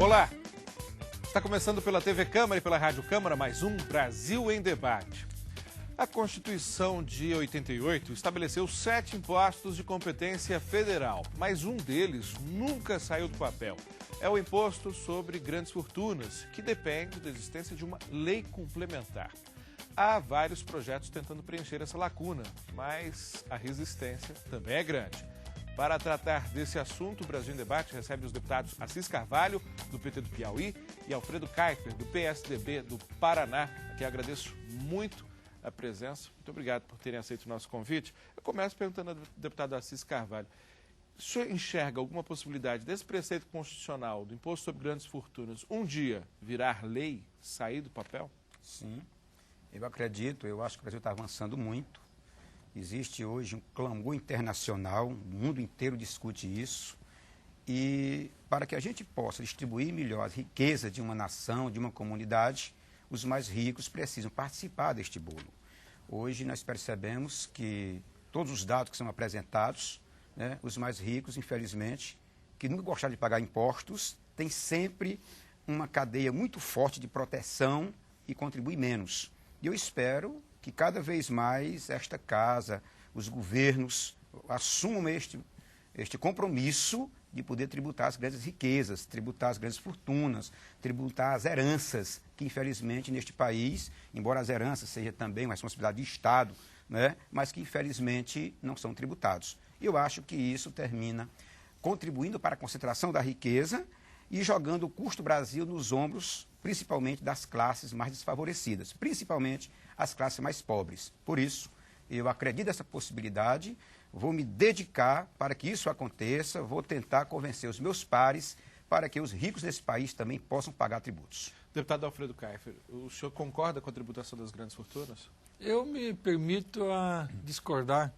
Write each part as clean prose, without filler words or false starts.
Olá! Está começando pela TV Câmara e pela Rádio Câmara mais um Brasil em Debate. A Constituição de 88 estabeleceu 7 impostos de competência federal, mas um deles nunca saiu do papel. É o imposto sobre grandes fortunas, que depende da existência de uma lei complementar. Há vários projetos tentando preencher essa lacuna, mas a resistência também é grande. Para tratar desse assunto, o Brasil em Debate recebe os deputados Assis Carvalho, do PT do Piauí, e Alfredo Keifer, do PSDB do Paraná. Aqui eu agradeço muito a presença. Muito obrigado por terem aceito o nosso convite. Eu começo perguntando ao deputado Assis Carvalho. O senhor enxerga alguma possibilidade desse preceito constitucional, do imposto sobre grandes fortunas, um dia virar lei, sair do papel? Sim, eu acredito, eu acho que o Brasil está avançando muito. Existe hoje um clamor internacional, o mundo inteiro discute isso. E para que a gente possa distribuir melhor a riqueza de uma nação, de uma comunidade, os mais ricos precisam participar deste bolo. Hoje nós percebemos que todos os dados que são apresentados, né, os mais ricos, infelizmente, que nunca gostaram de pagar impostos, têm sempre uma cadeia muito forte de proteção e contribuem menos. E eu espero que cada vez mais esta casa, os governos, assumam este compromisso de poder tributar as grandes riquezas, tributar as grandes fortunas, tributar as heranças, que infelizmente neste país, embora as heranças sejam também uma responsabilidade de Estado, né, mas que infelizmente não são tributados. Eu acho que isso termina contribuindo para a concentração da riqueza e jogando o custo do Brasil nos ombros, principalmente das classes mais desfavorecidas, principalmente as classes mais pobres. Por isso, eu acredito nessa possibilidade, vou me dedicar para que isso aconteça, vou tentar convencer os meus pares para que os ricos desse país também possam pagar tributos. Deputado Alfredo Keifer, o senhor concorda com a tributação das grandes fortunas? Eu me permito discordar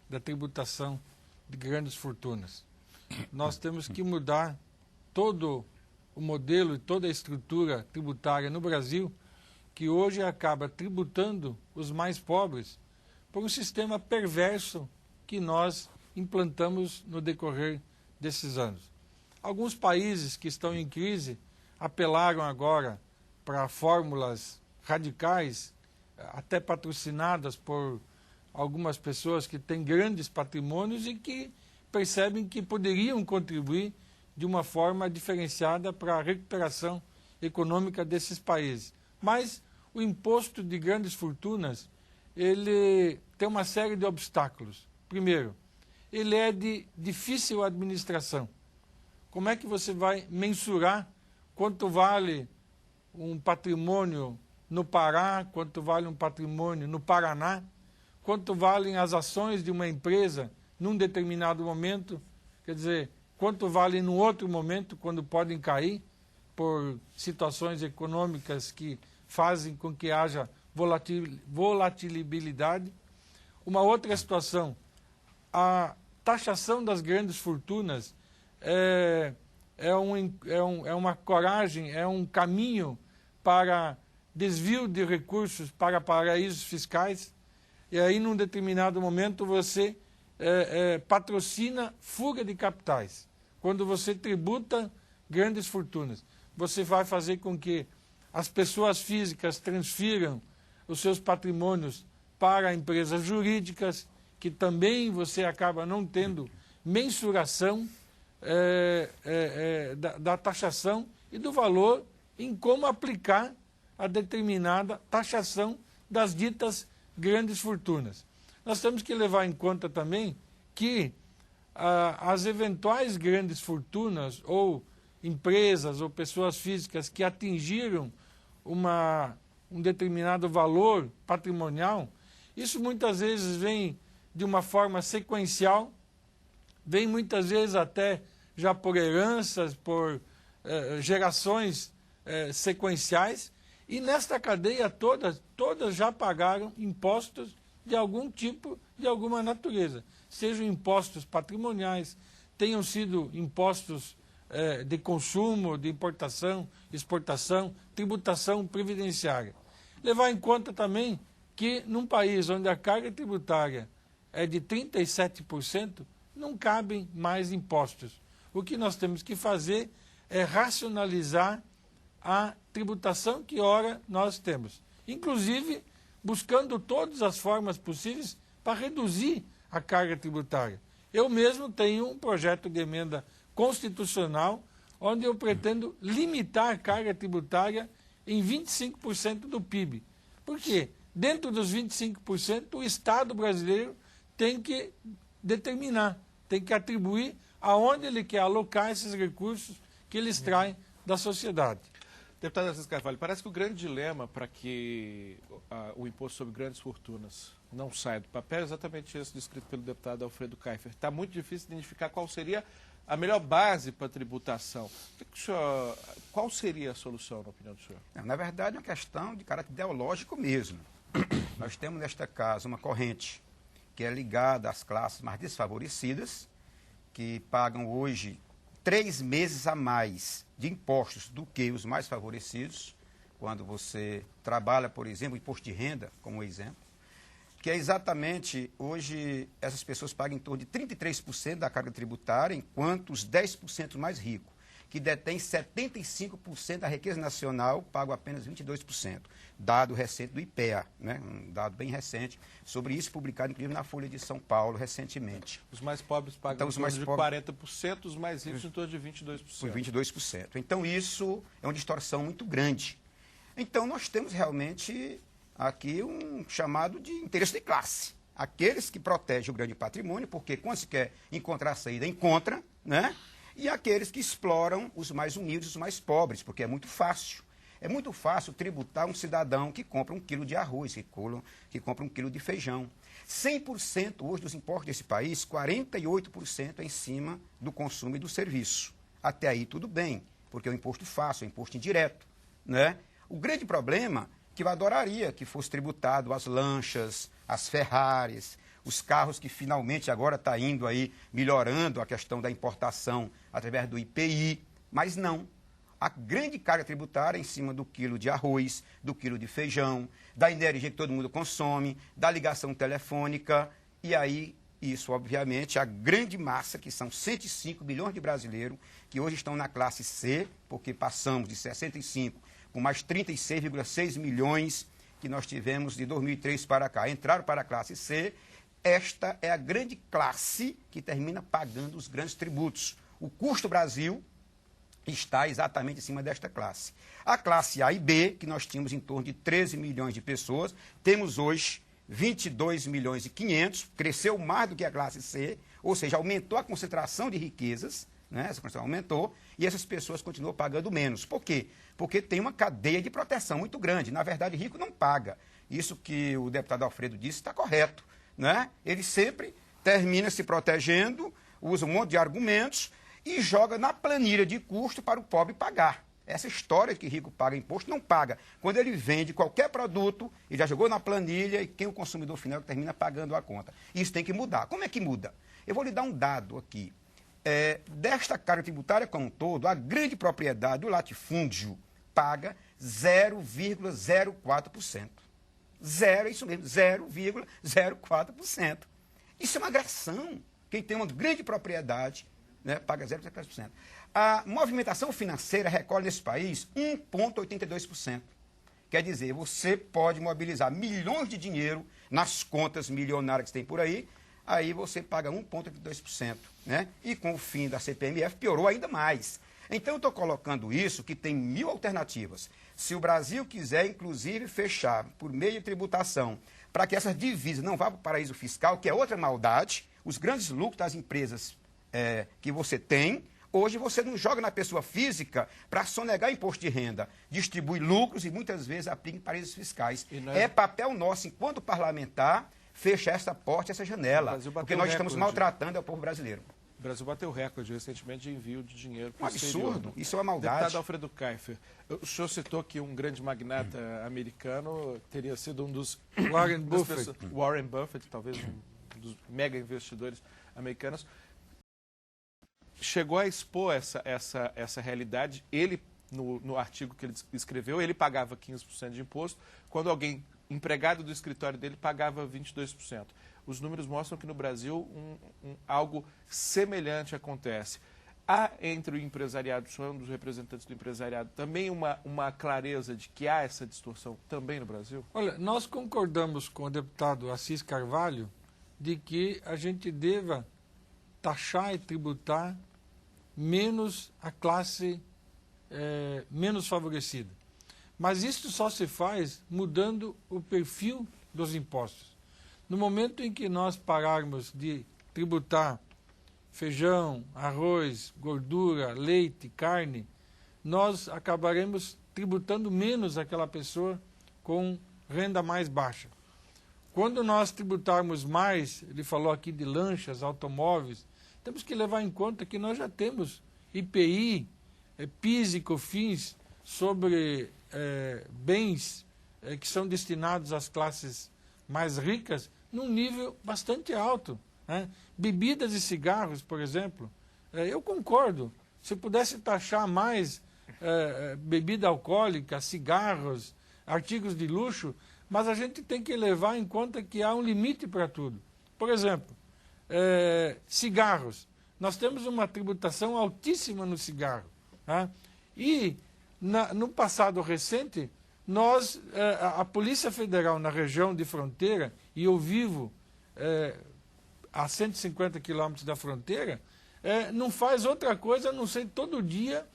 da tributação de grandes fortunas. Nós temos que mudar todo o modelo e toda a estrutura tributária no Brasil, que hoje acaba tributando os mais pobres por um sistema perverso que nós implantamos no decorrer desses anos. Alguns países que estão em crise apelaram agora para fórmulas radicais, até patrocinadas por algumas pessoas que têm grandes patrimônios e que percebem que poderiam contribuir de uma forma diferenciada para a recuperação econômica desses países. Mas o imposto de grandes fortunas, ele tem uma série de obstáculos. Primeiro, ele é de difícil administração. Como é que você vai mensurar quanto vale um patrimônio no Pará, quanto vale um patrimônio no Paraná, quanto valem as ações de uma empresa num determinado momento, quer dizer, quanto vale num outro momento, quando podem cair por situações econômicas que fazem com que haja volatilidade. Uma outra situação, a taxação das grandes fortunas é uma coragem, é um caminho para desvio de recursos para paraísos fiscais, e aí num determinado momento você patrocina fuga de capitais. Quando você tributa grandes fortunas, você vai fazer com que as pessoas físicas transfiram os seus patrimônios para empresas jurídicas, que também você acaba não tendo mensuração da taxação e do valor em como aplicar a determinada taxação das ditas grandes fortunas. Nós temos que levar em conta também que as eventuais grandes fortunas ou empresas ou pessoas físicas que atingiram um determinado valor patrimonial, isso muitas vezes vem de uma forma sequencial, vem muitas vezes até já por heranças, por gerações sequenciais, e nesta cadeia todas já pagaram impostos de algum tipo, de alguma natureza. Sejam impostos patrimoniais, tenham sido impostos de consumo, de importação, exportação, tributação previdenciária. Levar em conta também que num país onde a carga tributária é de 37%, não cabem mais impostos. O que nós temos que fazer é racionalizar a tributação que ora nós temos. Inclusive, buscando todas as formas possíveis para reduzir a carga tributária. Eu mesmo tenho um projeto de emenda constitucional onde eu pretendo limitar a carga tributária em 25% do PIB. Por quê? Dentro dos 25%, o Estado brasileiro tem que determinar, tem que atribuir aonde ele quer alocar esses recursos que ele extrai da sociedade. Deputado Assis Carvalho, parece que o grande dilema para que o imposto sobre grandes fortunas não saia do papel é exatamente esse descrito pelo deputado Alfredo Kiefer. Está muito difícil identificar qual seria a melhor base para a tributação. Qual seria a solução, na opinião do senhor? Na verdade, é uma questão de caráter ideológico mesmo. Nós temos, nesta casa, uma corrente que é ligada às classes mais desfavorecidas, que pagam hoje 3 meses a mais de impostos do que os mais favorecidos, quando você trabalha, por exemplo, imposto de renda, como exemplo, que é exatamente, hoje, essas pessoas pagam em torno de 33% da carga tributária, enquanto os 10% mais ricos, que detêm 75% da riqueza nacional, pagam apenas 22%. Dado recente do IPEA, né? Um dado bem recente, sobre isso publicado, inclusive, na Folha de São Paulo, recentemente. Os mais pobres pagam então, em torno de 40%, os mais ricos em torno de 22%. 22%. Então, isso é uma distorção muito grande. Então, nós temos realmente aqui um chamado de interesse de classe. Aqueles que protegem o grande patrimônio, porque quando se quer encontrar a saída, encontra, né? E aqueles que exploram os mais humildes, os mais pobres, porque é muito fácil. É muito fácil tributar um cidadão que compra 1 quilo de arroz, que compra 1 quilo de feijão. 100% hoje dos impostos desse país, 48% é em cima do consumo e do serviço. Até aí tudo bem, porque é um imposto fácil, é um imposto indireto, né? O grande problema é que eu adoraria que fosse tributado as lanchas, as Ferraris, os carros que finalmente agora está indo aí melhorando a questão da importação através do IPI, mas não. A grande carga tributária é em cima do quilo de arroz, do quilo de feijão, da energia que todo mundo consome, da ligação telefônica, e aí isso, obviamente, a grande massa, que são 105 milhões de brasileiros, que hoje estão na classe C, porque passamos de 65 com mais 36,6 milhões que nós tivemos de 2003 para cá, entraram para a classe C. Esta é a grande classe que termina pagando os grandes tributos. O custo Brasil está exatamente em cima desta classe. A classe A e B, que nós tínhamos em torno de 13 milhões de pessoas, temos hoje 22 milhões e 500, cresceu mais do que a classe C, ou seja, aumentou a concentração de riquezas, né? Essa concentração aumentou, e essas pessoas continuam pagando menos. Por quê? Porque tem uma cadeia de proteção muito grande. Na verdade, rico não paga. Isso que o deputado Alfredo disse está correto, né? Ele sempre termina se protegendo, usa um monte de argumentos e joga na planilha de custo para o pobre pagar. Essa história de que rico paga imposto, não paga. Quando ele vende qualquer produto, ele já jogou na planilha e quem é o consumidor final que termina pagando a conta. Isso tem que mudar. Como é que muda? Eu vou lhe dar um dado aqui. Desta carga tributária como um todo, a grande propriedade do latifúndio paga 0,04%. Isso mesmo, 0,04%. Isso é uma agressão. Quem tem uma grande propriedade, né, paga 0,04%. A movimentação financeira recolhe nesse país 1,82%. Quer dizer, você pode mobilizar milhões de dinheiro nas contas milionárias que tem por aí você paga 1,82%. Né? E com o fim da CPMF piorou ainda mais. Então, eu estou colocando isso, que tem 1000 alternativas. Se o Brasil quiser, inclusive, fechar por meio de tributação, para que essas divisas não vá para o paraíso fiscal, que é outra maldade, os grandes lucros das empresas que você tem, hoje você não joga na pessoa física para sonegar imposto de renda, distribui lucros e muitas vezes aplica em paraísos fiscais. É papel nosso, enquanto parlamentar, fechar essa porta, essa janela, porque nós estamos maltratando o povo brasileiro. O Brasil bateu recorde recentemente de envio de dinheiro para o exterior. Absurdo, isso é uma maldade. Deputado Alfredo Kiefer, o senhor citou que um grande magnata americano teria sido um dos... Warren Buffett, talvez um dos mega investidores americanos. Chegou a expor essa realidade. Ele, no artigo que ele escreveu, ele pagava 15% de imposto, quando alguém, empregado do escritório dele, pagava 22%. Os números mostram que no Brasil algo semelhante acontece. Há entre o empresariado, o senhor é um dos representantes do empresariado, também uma clareza de que há essa distorção também no Brasil? Olha, nós concordamos com o deputado Assis Carvalho de que a gente deva taxar e tributar menos a classe menos favorecida. Mas isso só se faz mudando o perfil dos impostos. No momento em que nós pararmos de tributar feijão, arroz, gordura, leite, carne, nós acabaremos tributando menos aquela pessoa com renda mais baixa. Quando nós tributarmos mais, ele falou aqui de lanchas, automóveis, temos que levar em conta que nós já temos IPI, PIS e COFINS sobre bens que são destinados às classes mais ricas num nível bastante alto. Né? Bebidas e cigarros, por exemplo, eu concordo. Se pudesse taxar mais bebida alcoólica, cigarros, artigos de luxo, mas a gente tem que levar em conta que há um limite para tudo. Por exemplo, cigarros. Nós temos uma tributação altíssima no cigarro. Tá? E no passado recente, a Polícia Federal na região de fronteira, e eu vivo a 150 quilômetros da fronteira, não faz outra coisa a não ser todo dia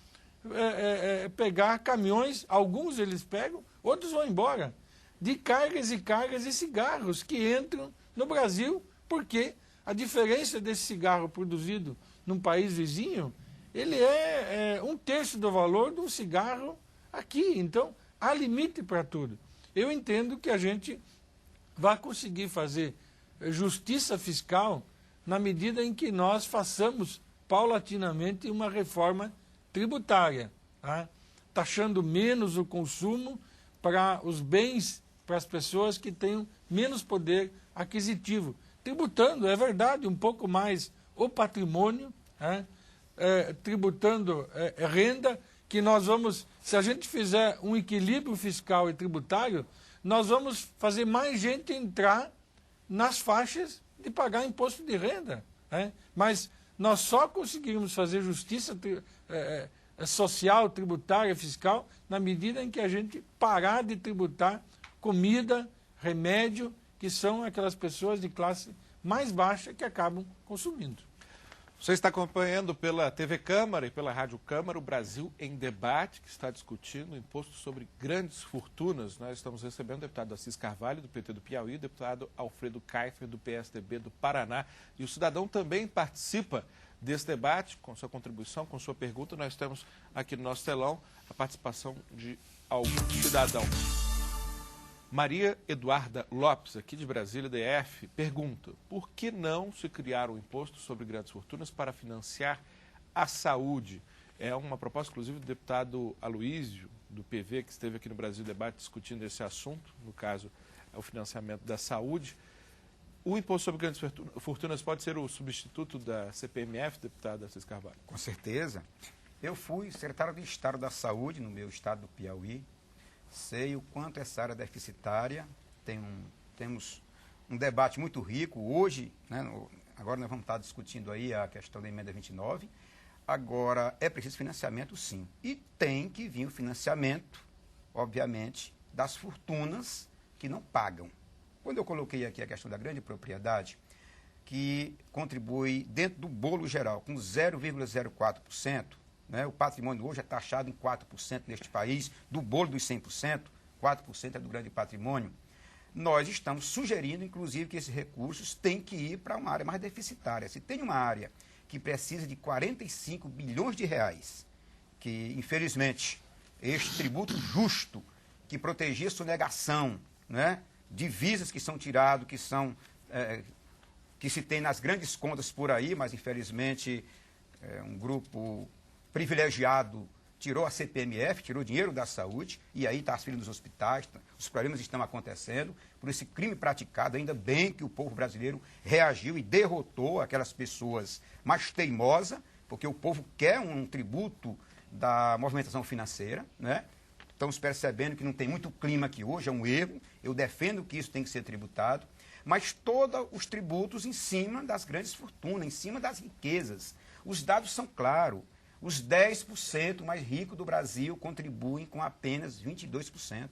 pegar caminhões, alguns eles pegam, outros vão embora, de cargas e cargas de cigarros que entram no Brasil, porque a diferença desse cigarro produzido num país vizinho, ele é 1/3 do valor de um cigarro aqui. Então, há limite para tudo. Eu entendo que a gente vai conseguir fazer justiça fiscal na medida em que nós façamos paulatinamente uma reforma tributária, tá? Taxando menos o consumo para os bens, para as pessoas que tenham menos poder aquisitivo. Tributando, é verdade, um pouco mais o patrimônio, tá? Tributando renda, que nós vamos, se a gente fizer um equilíbrio fiscal e tributário, nós vamos fazer mais gente entrar nas faixas de pagar imposto de renda. Né? Mas nós só conseguimos fazer justiça social, tributária, fiscal, na medida em que a gente parar de tributar comida, remédio, que são aquelas pessoas de classe mais baixa que acabam consumindo. Você está acompanhando pela TV Câmara e pela Rádio Câmara o Brasil em Debate, que está discutindo o imposto sobre grandes fortunas. Nós estamos recebendo o deputado Assis Carvalho, do PT do Piauí, o deputado Alfredo Kaifer, do PSDB do Paraná. E o cidadão também participa desse debate, com sua contribuição, com sua pergunta. Nós temos aqui no nosso telão a participação de algum cidadão. Maria Eduarda Lopes, aqui de Brasília, DF, pergunta: por que não se criar um imposto sobre grandes fortunas para financiar a saúde? É uma proposta, inclusive, do deputado Aloísio, do PV, que esteve aqui no Brasil Debate discutindo esse assunto, no caso, o financiamento da saúde. O imposto sobre grandes fortunas pode ser o substituto da CPMF, deputado Assis Carvalho? Com certeza. Eu fui secretário de Estado da Saúde no meu estado do Piauí. Sei o quanto essa área é deficitária, temos um debate muito rico. Hoje, né, agora nós vamos estar discutindo aí a questão da emenda 29. Agora, é preciso financiamento, sim. E tem que vir o financiamento, obviamente, das fortunas que não pagam. Quando eu coloquei aqui a questão da grande propriedade, que contribui dentro do bolo geral com 0,04%, né? O patrimônio hoje é taxado em 4% neste país, do bolo dos 100%, 4% é do grande patrimônio. Nós estamos sugerindo, inclusive, que esses recursos têm que ir para uma área mais deficitária. Se tem uma área que precisa de 45 bilhões de reais, que, infelizmente, este tributo justo, que protegia a sonegação, né? Divisas que são tiradas, que se tem nas grandes contas por aí, mas, infelizmente, um grupo privilegiado tirou a CPMF, tirou dinheiro da saúde, e aí está as filas dos hospitais, os problemas estão acontecendo por esse crime praticado. Ainda bem que o povo brasileiro reagiu e derrotou aquelas pessoas mais teimosas, porque o povo quer um tributo da movimentação financeira, né? Estamos percebendo que não tem muito clima aqui hoje, é um erro. Eu defendo que isso tem que ser tributado, mas todos os tributos em cima das grandes fortunas, em cima das riquezas. Os dados são claros. Os 10% mais ricos do Brasil contribuem com apenas 22%.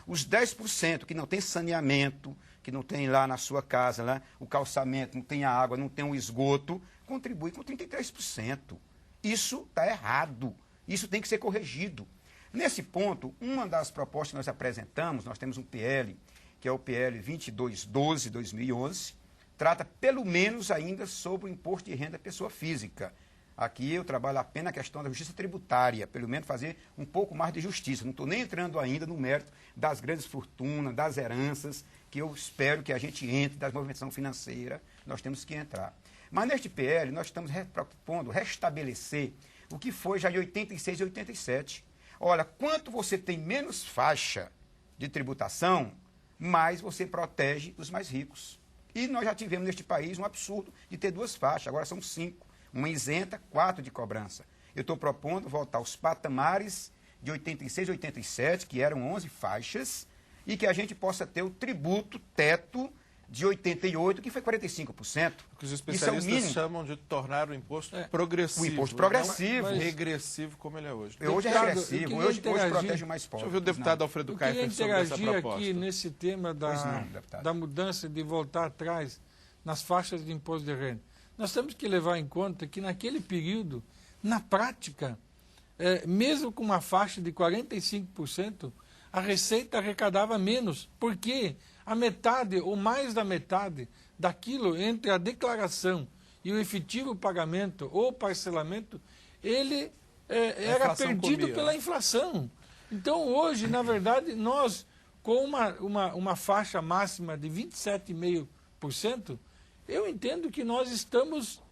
Os 10% que não tem saneamento, que não tem lá na sua casa lá, o calçamento, não tem a água, não tem o esgoto, contribuem com 33%. Isso está errado. Isso tem que ser corrigido. Nesse ponto, uma das propostas que nós apresentamos, nós temos um PL, que é o PL 2212-2011, trata pelo menos ainda sobre o imposto de renda da pessoa física. Aqui eu trabalho apenas a questão da justiça tributária, pelo menos fazer um pouco mais de justiça. Não estou nem entrando ainda no mérito das grandes fortunas, das heranças, que eu espero que a gente entre, das movimentação financeira, nós temos que entrar. Mas neste PL, nós estamos propondo restabelecer o que foi já de 86 e 87. Olha, quanto você tem menos faixa de tributação, mais você protege os mais ricos. E nós já tivemos neste país um absurdo de ter 2 faixas, agora são 5. Uma isenta, 4 de cobrança. Eu estou propondo voltar aos patamares de 86 e 87, que eram 11 faixas, e que a gente possa ter o tributo teto de 88, que foi 45%. O que os especialistas chamam de tornar o imposto progressivo. O imposto progressivo. Mas regressivo como ele é hoje. Hoje é regressivo, hoje protege o mais pobre. Deixa eu ouvir o deputado Alfredo Kiefer sobre essa proposta. Eu queria interagir aqui nesse tema da mudança de voltar atrás nas faixas de imposto de renda. Nós temos que levar em conta que naquele período, na prática, mesmo com uma faixa de 45%, a Receita arrecadava menos, porque a metade ou mais da metade daquilo entre a declaração e o efetivo pagamento ou parcelamento, ele era perdido pela inflação. Então, hoje, na verdade, nós, com uma faixa máxima de 27,5%, eu entendo que nós estamos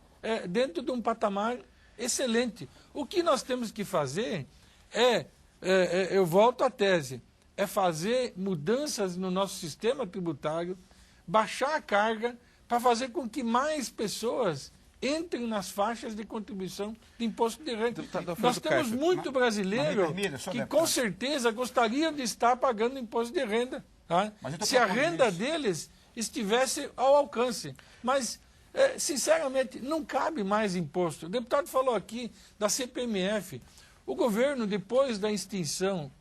dentro de um patamar excelente. O que nós temos que fazer eu volto à tese, é fazer mudanças no nosso sistema tributário, baixar a carga para fazer com que mais pessoas entrem nas faixas de contribuição de imposto de renda. Nós temos muito brasileiro que com certeza gostariam de estar pagando imposto de renda, tá? Se a renda deles estivesse ao alcance. Mas, sinceramente, não cabe mais imposto. O deputado falou aqui da CPMF. O governo, depois da extinção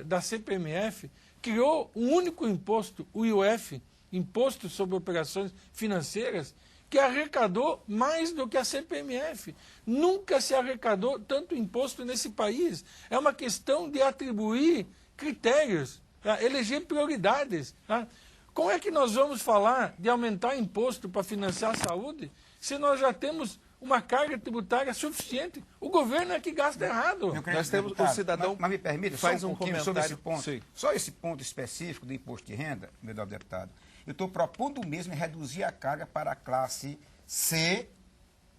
da CPMF, criou um único imposto, o IOF, Imposto sobre Operações Financeiras, que arrecadou mais do que a CPMF. Nunca se arrecadou tanto imposto nesse país. É uma questão de atribuir critérios, tá? Eleger prioridades. Tá? Como é que nós vamos falar de aumentar imposto para financiar a saúde se nós já temos uma carga tributária suficiente? O governo é que gasta errado. Nós temos o cidadão. Mas me permita, faz só um pouquinho comentário sobre esse ponto. Sim. Só esse ponto específico do imposto de renda, meu nobre deputado. Eu estou propondo mesmo reduzir a carga para a classe C,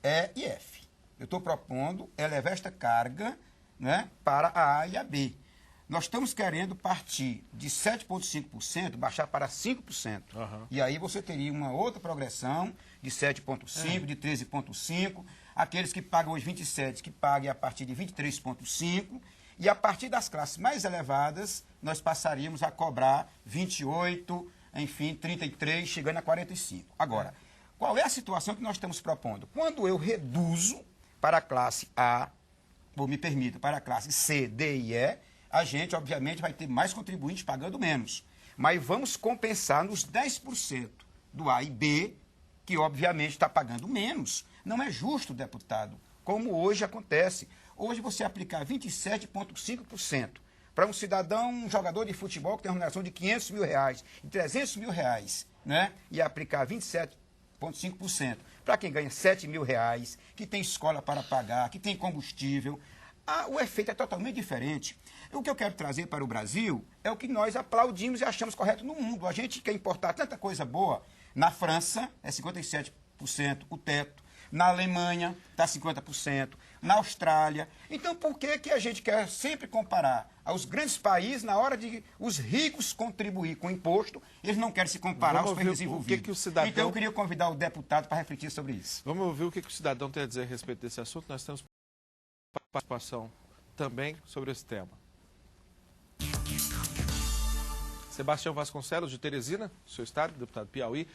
E e F. Eu estou propondo elevar esta carga, né, para a A e a B. Nós estamos querendo partir de 7,5%, baixar para 5%. Uhum. E aí você teria uma outra progressão de 7,5%, de 13,5%. Aqueles que pagam hoje 27%, que paguem a partir de 23,5%. E a partir das classes mais elevadas, nós passaríamos a cobrar 28%, enfim, 33%, chegando a 45%. Agora, qual é a situação que nós estamos propondo? Quando eu reduzo para a classe A, ou me permita, para a classe C, D e E, a gente, obviamente, vai ter mais contribuintes pagando menos. Mas vamos compensar nos 10% do A e B, que, obviamente, está pagando menos. Não é justo, deputado, como hoje acontece. Hoje, você aplicar 27,5% para um cidadão, um jogador de futebol que tem uma remuneração de R$500 mil, de R$300 mil, né? E aplicar 27,5% para quem ganha R$7 mil, que tem escola para pagar, que tem combustível, o efeito é totalmente diferente. O que eu quero trazer para o Brasil é o que nós aplaudimos e achamos correto no mundo. A gente quer importar tanta coisa boa. Na França, é 57% o teto. Na Alemanha, está 50%. Na Austrália. Então, por que a gente quer sempre comparar aos grandes países, na hora de os ricos contribuir com o imposto, eles não querem se comparar aos países desenvolvidos? Então, eu queria convidar o deputado para refletir sobre isso. Vamos ouvir o que o cidadão tem a dizer a respeito desse assunto. Nós temos participação também sobre esse tema. Sebastião Vasconcelos, de Teresina, seu estado, deputado Piauí.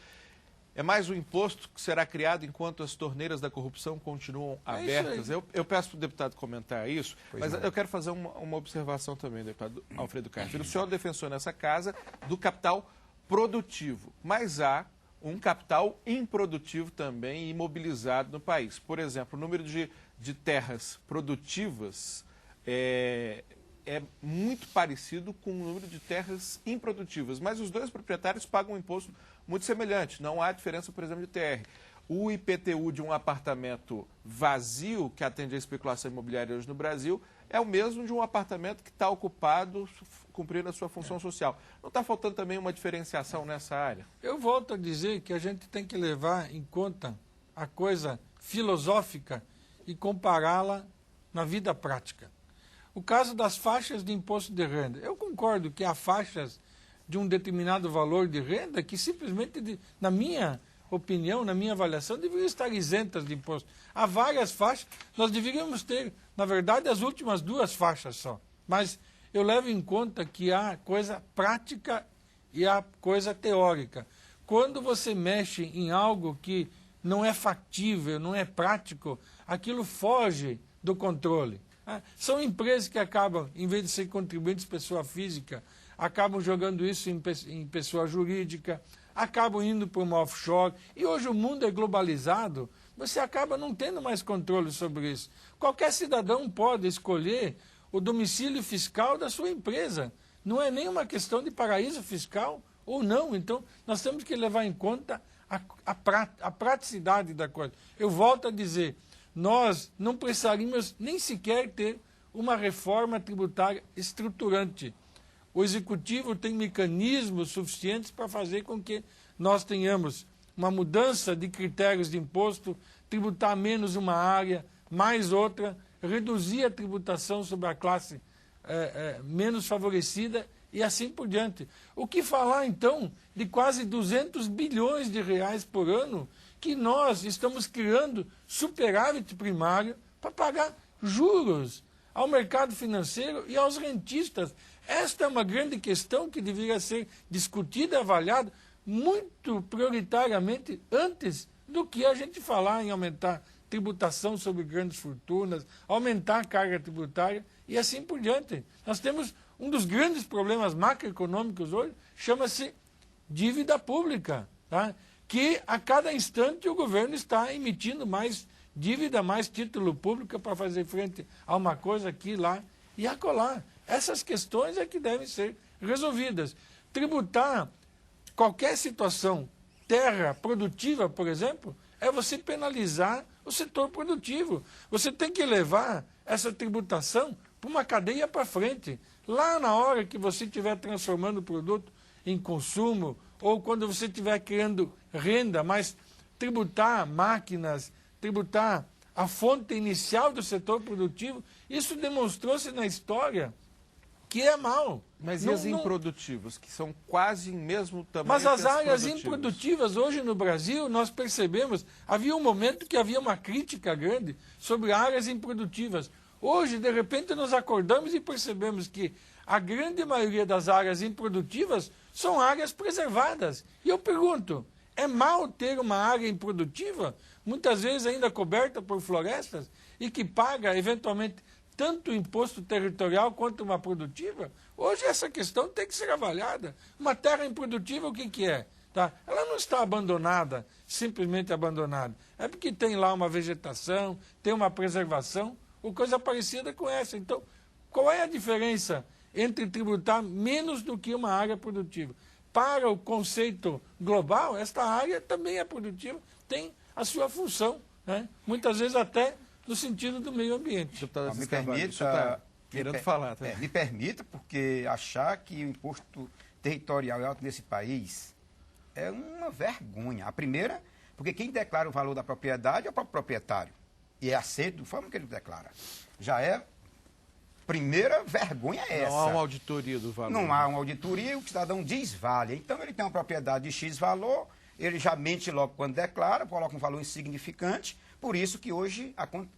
É mais um imposto que será criado enquanto as torneiras da corrupção continuam abertas. Eu peço para o deputado comentar isso, mas eu quero fazer uma observação também, deputado Alfredo Carpino. O senhor é defensor nessa casa do capital produtivo, mas há um capital improdutivo também imobilizado no país. Por exemplo, o número de terras produtivas é muito parecido com o número de terras improdutivas, mas os dois proprietários pagam um imposto muito semelhante, não há diferença, por exemplo, de TR. O IPTU de um apartamento vazio, que atende à especulação imobiliária hoje no Brasil, é o mesmo de um apartamento que está ocupado, cumprindo a sua função social. Não está faltando também uma diferenciação nessa área? Eu volto a dizer que a gente tem que levar em conta a coisa filosófica e compará-la na vida prática. O caso das faixas de imposto de renda. Eu concordo que há faixas de um determinado valor de renda que simplesmente, na minha opinião, na minha avaliação, deveriam estar isentas de imposto. Há várias faixas, nós deveríamos ter, na verdade, as últimas 2 faixas só. Mas eu levo em conta que há coisa prática e há coisa teórica. Quando você mexe em algo que não é factível, não é prático, aquilo foge do controle. São empresas que acabam, em vez de ser contribuintes pessoa física, acabam jogando isso em pessoa jurídica, acabam indo para uma offshore. E hoje o mundo é globalizado, você acaba não tendo mais controle sobre isso. Qualquer cidadão pode escolher o domicílio fiscal da sua empresa. Não é nem uma questão de paraíso fiscal ou não. Então, nós temos que levar em conta a praticidade da coisa. Eu volto a dizer, nós não precisaríamos nem sequer ter uma reforma tributária estruturante. O Executivo tem mecanismos suficientes para fazer com que nós tenhamos uma mudança de critérios de imposto, tributar menos uma área, mais outra, reduzir a tributação sobre a classe menos favorecida e assim por diante. O que falar, então, de quase 200 bilhões de reais por ano que nós estamos criando superávit primário para pagar juros ao mercado financeiro e aos rentistas. Esta é uma grande questão que deveria ser discutida e avaliada muito prioritariamente antes do que a gente falar em aumentar tributação sobre grandes fortunas, aumentar a carga tributária e assim por diante. Nós temos um dos grandes problemas macroeconômicos hoje, chama-se dívida pública, tá? Que a cada instante o governo está emitindo mais dívida, mais título público para fazer frente a uma coisa aqui, lá e acolá. Essas questões é que devem ser resolvidas. Tributar qualquer situação, terra produtiva, por exemplo, é você penalizar o setor produtivo. Você tem que levar essa tributação para uma cadeia para frente. Lá na hora que você estiver transformando o produto em consumo, ou quando você estiver criando renda, mas tributar máquinas, tributar a fonte inicial do setor produtivo, isso demonstrou-se na história que é mal. Mas e as improdutivas, que são quase mesmo tamanho Mas as que as áreas produtivas? improdutivas, hoje no Brasil, nós percebemos, havia um momento que havia uma crítica grande sobre áreas improdutivas. Hoje, de repente, nós acordamos e percebemos que a grande maioria das áreas improdutivas são áreas preservadas. E eu pergunto, é mal ter uma área improdutiva, muitas vezes ainda coberta por florestas, e que paga, eventualmente, tanto imposto territorial quanto uma produtiva? Hoje essa questão tem que ser avaliada. Uma terra improdutiva, o que é? Tá? Ela não está abandonada, simplesmente abandonada. É porque tem lá uma vegetação, tem uma preservação, ou coisa parecida com essa. Então, qual é a diferença entre tributar menos do que uma área produtiva? Para o conceito global, esta área também é produtiva, tem a sua função, né? Muitas vezes até no sentido do meio ambiente. Me permita, porque achar que o imposto territorial é alto nesse país é uma vergonha. A primeira, porque quem declara o valor da propriedade é o próprio proprietário. E é aceito da forma que ele declara. Já é primeira vergonha essa. Não há uma auditoria do valor. Não há uma auditoria e o cidadão diz vale. Então ele tem uma propriedade de X valor, ele já mente logo quando declara, coloca um valor insignificante. Por isso que hoje,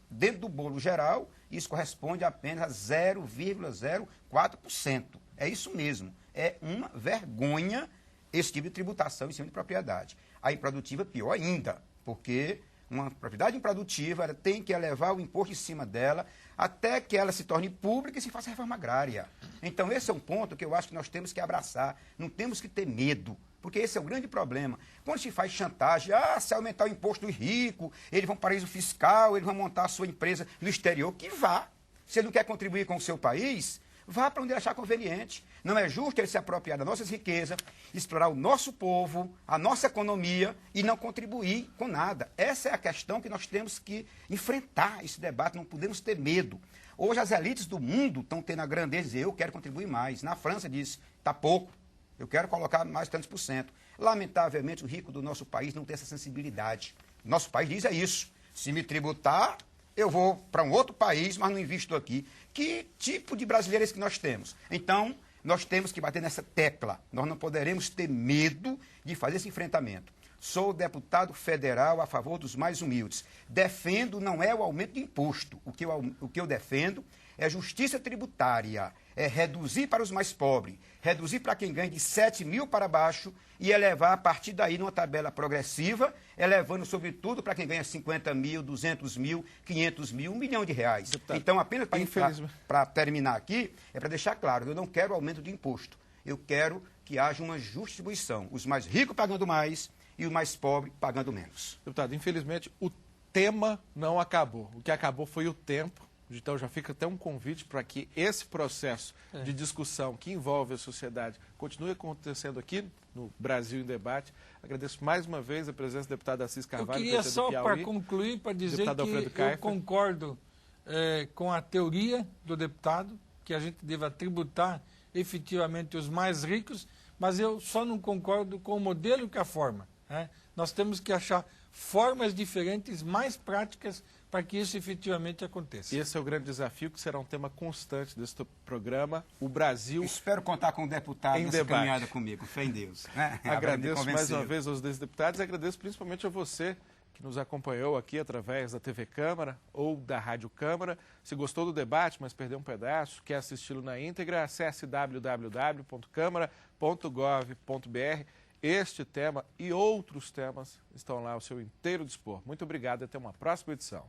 dentro do bolo geral, isso corresponde a apenas a 0,04%. É isso mesmo. É uma vergonha esse tipo de tributação em cima de propriedade. A improdutiva, pior ainda, porque uma propriedade improdutiva ela tem que elevar o imposto em cima dela até que ela se torne pública e se faça reforma agrária. Então, esse é um ponto que eu acho que nós temos que abraçar. Não temos que ter medo, porque esse é o grande problema. Quando se faz chantagem, se aumentar o imposto dos ricos, eles vão para o paraíso fiscal, eles vão montar a sua empresa no exterior, que vá. Se ele não quer contribuir com o seu país, vá para onde ele achar conveniente. Não é justo ele se apropriar das nossas riquezas, explorar o nosso povo, a nossa economia e não contribuir com nada. Essa é a questão que nós temos que enfrentar esse debate, não podemos ter medo. Hoje as elites do mundo estão tendo a grandeza de dizer, eu quero contribuir mais. Na França diz, está pouco, eu quero colocar mais tantos por cento. Lamentavelmente o rico do nosso país não tem essa sensibilidade. Nosso país diz isso, se me tributar, eu vou para um outro país, mas não invisto aqui. Que tipo de brasileiro é esse que nós temos? Então, nós temos que bater nessa tecla. Nós não poderemos ter medo de fazer esse enfrentamento. Sou deputado federal a favor dos mais humildes. Defendo não é o aumento de imposto. O que eu defendo é justiça tributária. É reduzir para os mais pobres, reduzir para quem ganha de 7 mil para baixo e elevar a partir daí numa tabela progressiva, elevando sobretudo para quem ganha 50 mil, 200 mil, 500 mil, R$1 milhão. Deputado, então, apenas para terminar aqui, é para deixar claro, eu não quero aumento de imposto. Eu quero que haja uma justa distribuição. Os mais ricos pagando mais e os mais pobres pagando menos. Deputado, infelizmente, o tema não acabou. O que acabou foi o tempo. Então, já fica até um convite para que esse processo de discussão que envolve a sociedade continue acontecendo aqui no Brasil em Debate. Agradeço mais uma vez a presença do deputado Assis Carvalho. Eu queria só, para concluir, para dizer que eu concordo com a teoria do deputado, que a gente deva tributar efetivamente os mais ricos, mas eu só não concordo com o modelo e com a forma. Nós temos que achar formas diferentes, mais práticas, para que isso efetivamente aconteça. Esse é o grande desafio, que será um tema constante deste programa, o Brasil. Espero contar com o deputado nessa caminhada comigo, fé em Deus. Agradeço mais uma vez aos 10 deputados e agradeço principalmente a você que nos acompanhou aqui através da TV Câmara ou da Rádio Câmara. Se gostou do debate, mas perdeu um pedaço, quer assisti-lo na íntegra, acesse www.câmara.gov.br. Este tema e outros temas estão lá ao seu inteiro dispor. Muito obrigado e até uma próxima edição.